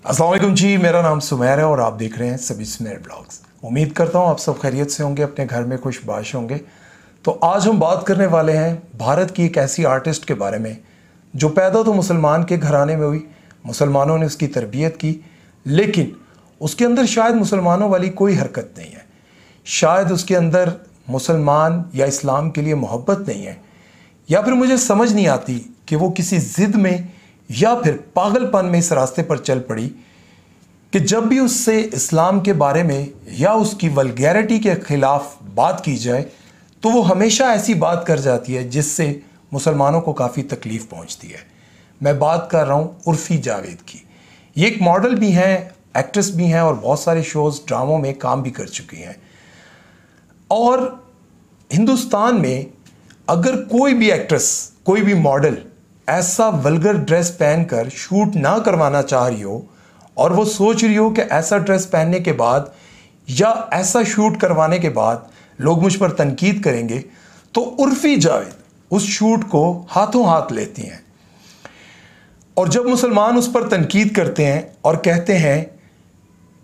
अस्सलाम वालेकुम जी, मेरा नाम सुमेर है और आप देख रहे हैं सभी सुमेर ब्लॉग्स। उम्मीद करता हूँ आप सब खैरियत से होंगे, अपने घर में खुशबाश होंगे। तो आज हम बात करने वाले हैं भारत की एक ऐसी आर्टिस्ट के बारे में जो पैदा तो मुसलमान के घराने में हुई, मुसलमानों ने उसकी तरबियत की, लेकिन उसके अंदर शायद मुसलमानों वाली कोई हरकत नहीं है। शायद उसके अंदर मुसलमान या इस्लाम के लिए मोहब्बत नहीं है, या फिर मुझे समझ नहीं आती कि वो किसी ज़िद में या फिर पागलपन में इस रास्ते पर चल पड़ी कि जब भी उससे इस्लाम के बारे में या उसकी वल्गैरिटी के ख़िलाफ़ बात की जाए तो वो हमेशा ऐसी बात कर जाती है जिससे मुसलमानों को काफ़ी तकलीफ़ पहुंचती है। मैं बात कर रहा हूँ उर्फ़ी जावेद की। ये एक मॉडल भी हैं, एक्ट्रेस भी हैं और बहुत सारे शोज़ ड्रामों में काम भी कर चुकी हैं। और हिंदुस्तान में अगर कोई भी एक्ट्रेस, कोई भी मॉडल ऐसा वल्गर ड्रेस पहनकर शूट ना करवाना चाह रही हो और वो सोच रही हो कि ऐसा ड्रेस पहनने के बाद या ऐसा शूट करवाने के बाद लोग मुझ पर तनकीद करेंगे, तो उर्फ़ी जावेद उस शूट को हाथों हाथ लेती हैं। और जब मुसलमान उस पर तनकीद करते हैं और कहते हैं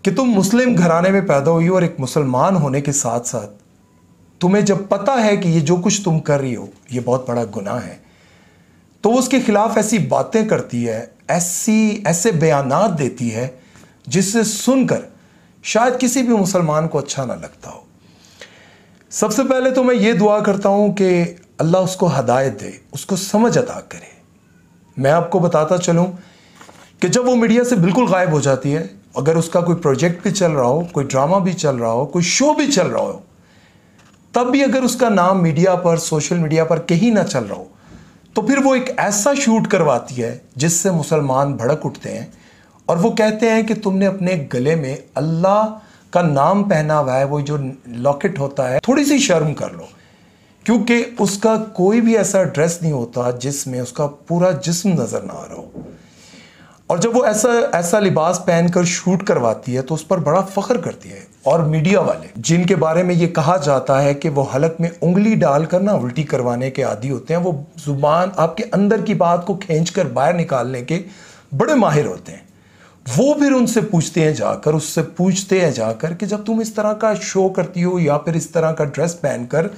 कि तुम मुस्लिम घराने में पैदा हुई हो और एक मुसलमान होने के साथ साथ तुम्हें जब पता है कि ये जो कुछ तुम कर रही हो ये बहुत बड़ा गुनाह है, तो वो उसके खिलाफ ऐसी बातें करती है, ऐसे बयानात देती है जिससे सुनकर शायद किसी भी मुसलमान को अच्छा ना लगता हो। सबसे पहले तो मैं ये दुआ करता हूँ कि अल्लाह उसको हदायत दे, उसको समझ अता करे। मैं आपको बताता चलूँ कि जब वो मीडिया से बिल्कुल गायब हो जाती है, अगर उसका कोई प्रोजेक्ट भी चल रहा हो, कोई ड्रामा भी चल रहा हो, कोई शो भी चल रहा हो, तब भी अगर उसका नाम मीडिया पर, सोशल मीडिया पर कहीं ना चल रहा हो, तो फिर वो एक ऐसा शूट करवाती है जिससे मुसलमान भड़क उठते हैं और वो कहते हैं कि तुमने अपने गले में अल्लाह का नाम पहना हुआ है, वो जो लॉकेट होता है, थोड़ी सी शर्म कर लो, क्योंकि उसका कोई भी ऐसा ड्रेस नहीं होता जिसमें उसका पूरा जिस्म नज़र ना आ रहा हो। और जब वो ऐसा लिबास पहनकर शूट करवाती है तो उस पर बड़ा फ़ख्र करती है। और मीडिया वाले, जिनके बारे में ये कहा जाता है कि वो हलक में उंगली डालकर ना उल्टी करवाने के आदी होते हैं, वो ज़ुबान आपके अंदर की बात को खींचकर बाहर निकालने के बड़े माहिर होते हैं, वो फिर उनसे पूछते हैं जाकर, उससे पूछते हैं जाकर कि जब तुम इस तरह का शो करती हो या फिर इस तरह का ड्रेस पहनकर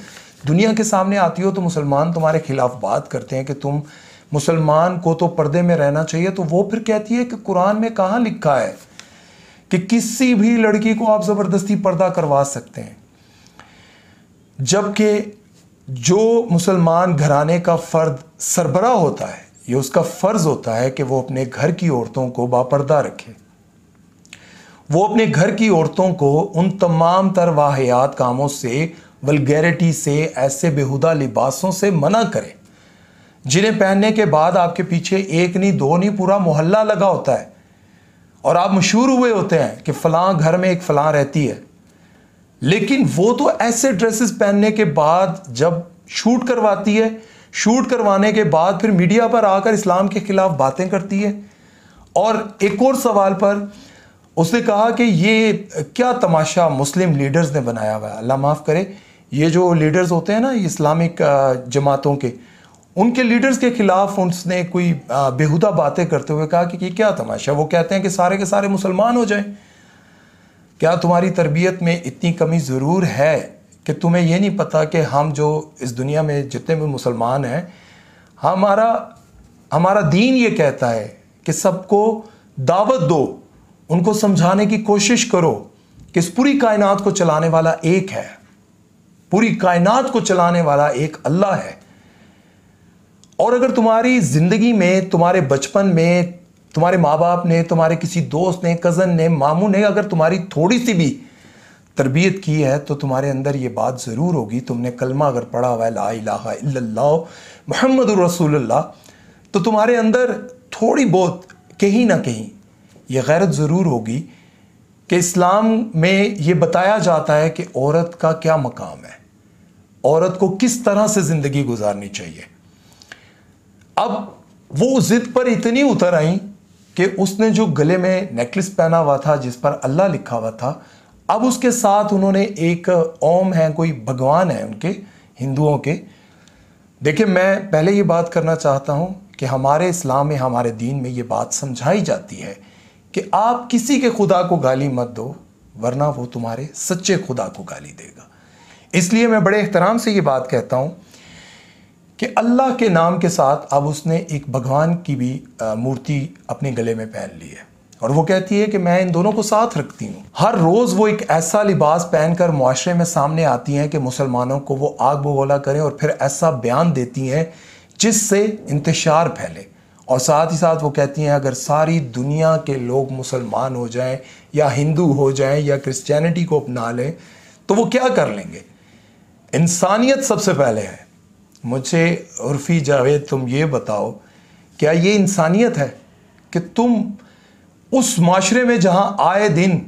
दुनिया के सामने आती हो तो मुसलमान तुम्हारे खिलाफ बात करते हैं कि तुम मुसलमान को तो पर्दे में रहना चाहिए। तो वो फिर कहती है कि कुरान में कहाँ लिखा है कि किसी भी लड़की को आप ज़बरदस्ती पर्दा करवा सकते हैं, जबकि जो मुसलमान घराने का फ़र्द सरबराह होता है, ये उसका फ़र्ज़ होता है कि वो अपने घर की औरतों को बापर्दा रखे, वो अपने घर की औरतों को उन तमाम तर वाहियात कामों से, वल्गैरिटी से, ऐसे बेहुदा लिबासों से मना करे जिन्हें पहनने के बाद आपके पीछे एक नहीं, दो नहीं, पूरा मोहल्ला लगा होता है और आप मशहूर हुए होते हैं कि फ़लाँ घर में एक फ़लाँ रहती है। लेकिन वो तो ऐसे ड्रेसेस पहनने के बाद जब शूट करवाती है, शूट करवाने के बाद फिर मीडिया पर आकर इस्लाम के ख़िलाफ़ बातें करती है। और एक और सवाल पर उसने कहा कि ये क्या तमाशा मुस्लिम लीडर्स ने बनाया हुआ है। अल्लाह माफ़ करे, ये जो लीडर्स होते हैं ना इस्लामिक जमातों के, उनके लीडर्स के खिलाफ उसने कोई बेहुदा बातें करते हुए कहा कि ये क्या तमाशा। वो कहते हैं कि सारे के सारे मुसलमान हो जाएं। क्या तुम्हारी तरबियत में इतनी कमी ज़रूर है कि तुम्हें ये नहीं पता कि हम जो इस दुनिया में जितने भी मुसलमान हैं, हमारा दीन ये कहता है कि सबको दावत दो, उनको समझाने की कोशिश करो कि इस पूरी कायनात को चलाने वाला एक है, पूरी कायनात को चलाने वाला एक अल्लाह है। और अगर तुम्हारी ज़िंदगी में, तुम्हारे बचपन में तुम्हारे माँ बाप ने, तुम्हारे किसी दोस्त ने, कज़न ने, मामू ने अगर तुम्हारी थोड़ी सी भी तरबियत की है तो तुम्हारे अंदर ये बात ज़रूर होगी, तुमने कलमा अगर पढ़ा हुआ है ला इलाहा इल्लल्लाह मुहम्मदुर रसूलुल्लाह, तो तुम्हारे अंदर थोड़ी बहुत कहीं ना कहीं ये गैरत ज़रूर होगी कि इस्लाम में ये बताया जाता है कि औरत का क्या मकाम है, औरत को किस तरह से ज़िंदगी गुजारनी चाहिए। अब वो ज़िद पर इतनी उतर आई कि उसने जो गले में नेकलेस पहना हुआ था जिस पर अल्लाह लिखा हुआ था, अब उसके साथ उन्होंने एक ओम है, कोई भगवान है उनके हिंदुओं के। देखिए, मैं पहले ये बात करना चाहता हूँ कि हमारे इस्लाम में, हमारे दीन में ये बात समझाई जाती है कि आप किसी के खुदा को गाली मत दो, वरना वो तुम्हारे सच्चे खुदा को गाली देगा। इसलिए मैं बड़े एहतराम से ये बात कहता हूँ कि अल्लाह के नाम के साथ अब उसने एक भगवान की भी मूर्ति अपने गले में पहन ली है, और वो कहती है कि मैं इन दोनों को साथ रखती हूँ। हर रोज़ वो एक ऐसा लिबास पहनकर मुआशरे में सामने आती हैं कि मुसलमानों को वो आग बगोला करें, और फिर ऐसा बयान देती हैं जिससे इंतशार फैले। और साथ ही साथ वो कहती हैं अगर सारी दुनिया के लोग मुसलमान हो जाएं या हिंदू हो जाएं या क्रिश्चियनिटी को अपना लें तो वो क्या कर लेंगे। इंसानियत सबसे पहले है। मुझे उर्फ़ी जावेद तुम ये बताओ, क्या ये इंसानियत है कि तुम उस माशरे में जहाँ आए दिन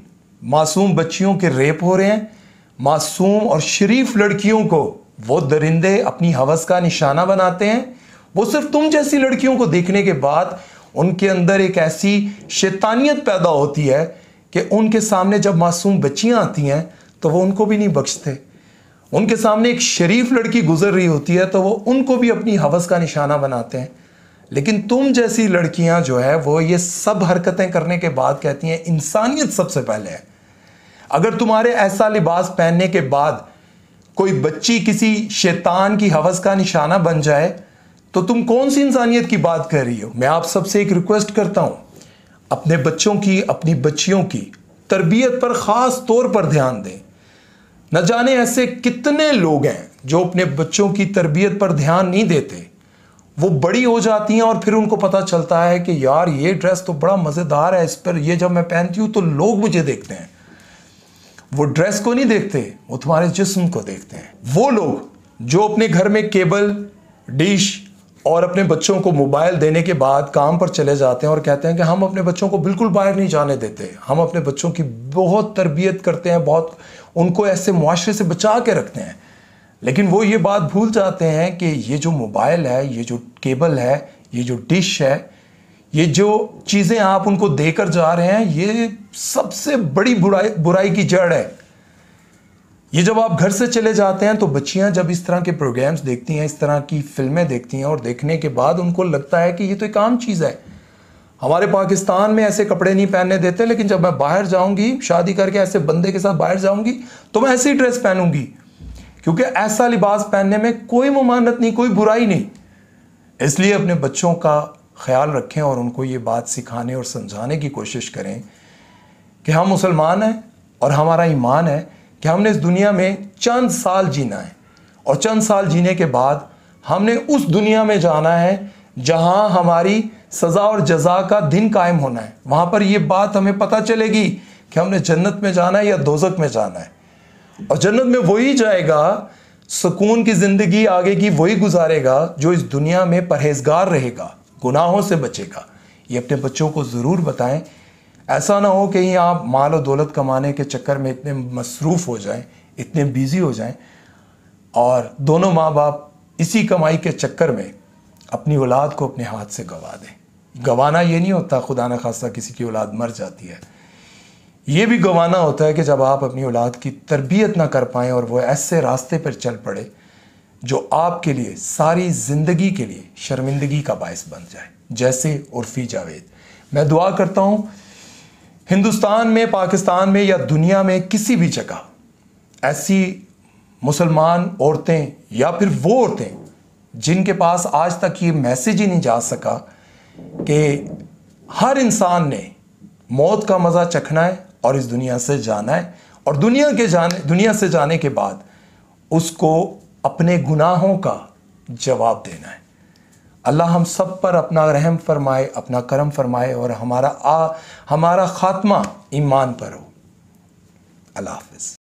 मासूम बच्चियों के रेप हो रहे हैं, मासूम और शरीफ लड़कियों को वो दरिंदे अपनी हवस का निशाना बनाते हैं, वो सिर्फ तुम जैसी लड़कियों को देखने के बाद उनके अंदर एक ऐसी शैतानियत पैदा होती है कि उनके सामने जब मासूम बच्चियां आती हैं तो वो उनको भी नहीं बख्शते। उनके सामने एक शरीफ लड़की गुजर रही होती है तो वो उनको भी अपनी हवस का निशाना बनाते हैं। लेकिन तुम जैसी लड़कियां जो है वो ये सब हरकतें करने के बाद कहती हैं इंसानियत सबसे पहले है। अगर तुम्हारे ऐसा लिबास पहनने के बाद कोई बच्ची किसी शैतान की हवस का निशाना बन जाए तो तुम कौन सी इंसानियत की बात कर रही हो। मैं आप सबसे एक रिक्वेस्ट करता हूं, अपने बच्चों की, अपनी बच्चियों की तरबियत पर ख़ास तौर पर ध्यान दें। न जाने ऐसे कितने लोग हैं जो अपने बच्चों की तरबियत पर ध्यान नहीं देते। वो बड़ी हो जाती हैं और फिर उनको पता चलता है कि यार ये ड्रेस तो बड़ा मज़ेदार है, इस पर ये जब मैं पहनती हूँ तो लोग मुझे देखते हैं। वो ड्रेस को नहीं देखते, वो तुम्हारे जिस्म को देखते हैं। वो लोग जो अपने घर में केबल डिश और अपने बच्चों को मोबाइल देने के बाद काम पर चले जाते हैं और कहते हैं कि हम अपने बच्चों को बिल्कुल बाहर नहीं जाने देते, हम अपने बच्चों की बहुत तरबियत करते हैं, बहुत उनको ऐसे मुआशरे से बचा के रखते हैं। लेकिन वो ये बात भूल जाते हैं कि ये जो मोबाइल है, ये जो केबल है, ये जो डिश है, ये जो चीज़ें आप उनको देकर जा रहे हैं, ये सबसे बड़ी बुराई की जड़ है। ये जब आप घर से चले जाते हैं तो बच्चियां जब इस तरह के प्रोग्राम्स देखती हैं, इस तरह की फिल्में देखती हैं और देखने के बाद उनको लगता है कि ये तो एक आम चीज़ है। हमारे पाकिस्तान में ऐसे कपड़े नहीं पहनने देते, लेकिन जब मैं बाहर जाऊंगी, शादी करके ऐसे बंदे के साथ बाहर जाऊंगी तो मैं ऐसी ड्रेस पहनूंगी, क्योंकि ऐसा लिबास पहनने में कोई मुमानत नहीं, कोई बुराई नहीं। इसलिए अपने बच्चों का ख्याल रखें और उनको ये बात सिखाने और समझाने की कोशिश करें कि हम मुसलमान हैं और हमारा ईमान है कि हमने इस दुनिया में चंद साल जीना है, और चंद साल जीने के बाद हमने उस दुनिया में जाना है जहां हमारी सज़ा और जज़ा का दिन कायम होना है। वहां पर यह बात हमें पता चलेगी कि हमने जन्नत में जाना है या दोज़ख में जाना है। और जन्नत में वही जाएगा, सुकून की ज़िंदगी आगे की वही गुजारेगा जो इस दुनिया में परहेजगार रहेगा, गुनाहों से बचेगा। ये अपने बच्चों को ज़रूर बताएं। ऐसा ना हो कहीं आप माल और दौलत कमाने के चक्कर में इतने मसरूफ़ हो जाएं, इतने बिज़ी हो जाएं और दोनों माँ बाप इसी कमाई के चक्कर में अपनी औलाद को अपने हाथ से गंवा दें। गंवाना ये नहीं होता खुदा न खास्ता किसी की औलाद मर जाती है, ये भी गंवाना होता है कि जब आप अपनी औलाद की तरबियत ना कर पाएँ और वो ऐसे रास्ते पर चल पड़े जो आपके लिए सारी ज़िंदगी के लिए शर्मिंदगी का बायस बन जाए, जैसे उर्फ़ी जावेद। मैं दुआ करता हूँ हिंदुस्तान में, पाकिस्तान में या दुनिया में किसी भी जगह ऐसी मुसलमान औरतें या फिर वो औरतें जिनके पास आज तक ये मैसेज ही नहीं जा सका कि हर इंसान ने मौत का मज़ा चखना है और इस दुनिया से जाना है, और दुनिया से जाने के बाद उसको अपने गुनाहों का जवाब देना है। अल्लाह हम सब पर अपना रहम फरमाए, अपना करम फरमाए और हमारा खात्मा ईमान पर हो। अल्लाह हाफ़िज़।